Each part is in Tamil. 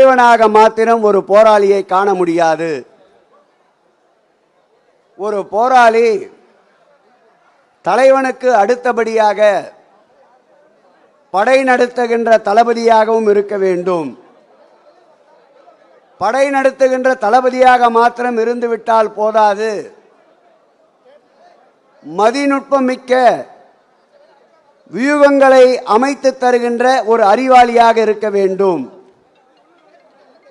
தலைவனாக மாத்திரம் ஒரு போராளியை காண முடியாது. ஒரு போராளி தலைவனுக்கு அடுத்தபடியாக படை நடத்துகின்ற தளபதியாகவும் இருக்க வேண்டும். படை நடத்துகின்ற தளபதியாக மாத்திரம் இருந்துவிட்டால் போதாது, மதிநுட்பம் மிக்க வியூகங்களை அமைத்து தருகின்ற ஒரு அறிவாளியாக இருக்க வேண்டும்.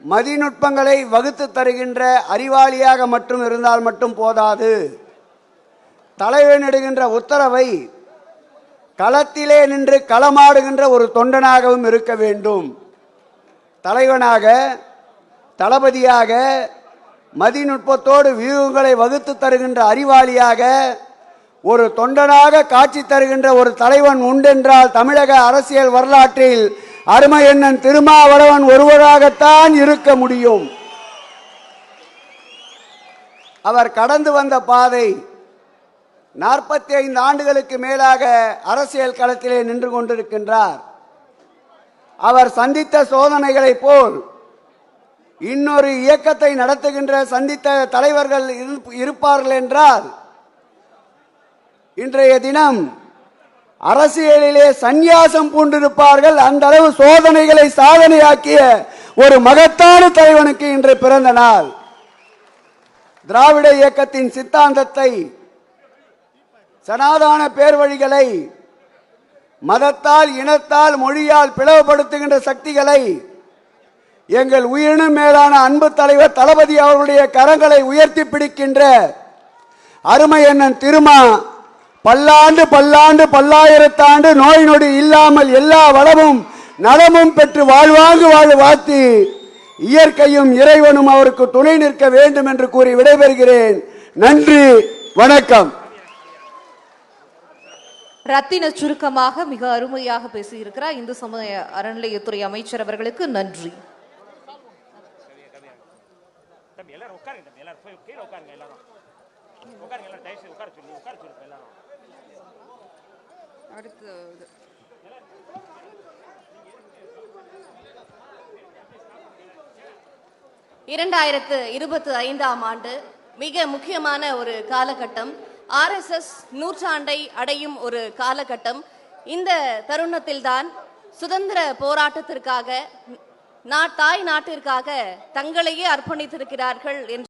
மதிநுட்பங்களை வகுத்து தருகின்ற அறிவாளியாக மட்டும் இருந்தால் மட்டும் போதாது, தலைவனிடுகின்ற உத்தரவை களத்திலே நின்று களமாடுகின்ற ஒரு தொண்டனாகவும் இருக்க வேண்டும். தலைவனாக, தளபதியாக, மதிநுட்பத்தோடு வியூகங்களை வகுத்து தருகின்ற அறிவாளியாக, ஒரு தொண்டனாக காட்சி தருகின்ற ஒரு தலைவன் உண்டென்றால் தமிழக அரசியல் வரலாற்றில் அருமையண்ணன் திருமாவளவன் ஒருவராகத்தான் இருக்க முடியும். அவர் கடந்து வந்த பாதை 45 ஆண்டுகளுக்கு மேலாக அரசியல் களத்திலே நின்று கொண்டிருக்கின்றார். அவர் சந்தித்த சோதனைகளை போல் இன்னொரு இயக்கத்தை நடத்துகின்ற சந்தித்த தலைவர்கள் இருப்பார்கள் என்றால் இன்றைய தினம் அரசியலிலே சந்நியாசம் பூண்டிருப்பார்கள். அந்த அளவு சோதனைகளை சாதனையாக்கிய ஒரு மகத்தான தலைவனுக்கு இன்று பிறந்த நாள். திராவிட இயக்கத்தின் சித்தாந்தத்தை, சனாதன பேர்வழிகளை, மதத்தால், இனத்தால், மொழியால் பிளவுபடுத்துகின்ற சக்திகளை எங்கள் உயிரினும் மேலான அன்பு தலைவர் தளபதி அவர்களுடைய கரங்களை உயர்த்தி பிடிக்கின்ற அருமை அண்ணன் திருமா பல்லாண்டு பல்லாண்டு பல்லாயிரத்தாண்டு நோய் நொடி இல்லாமல் எல்லா வளமும் நலமும் பெற்று வாழ்வாங்கு வாழ்த்தி இயற்கையும் இறைவனும் அவருக்கு துணை நிற்க வேண்டும் என்று கூறி விடைபெறுகிறேன். நன்றி, வணக்கம். ரத்தின சுருக்கமாக மிக அருமையாக பேசியிருக்கிறார் இந்து சமய அறநிலையத்துறை அமைச்சர் அவர்களுக்கு நன்றி. அடுத்து 2025ஆம் ஆண்டு மிக முக்கியமான ஒரு காலகட்டம். RSS நூற்றாண்டை அடையும் ஒரு காலகட்டம். இந்த தருணத்தில்தான் சுதந்திர போராட்டத்திற்காக தாய் நாட்டிற்காக தங்களையே அர்ப்பணித்திருக்கிறார்கள் என்று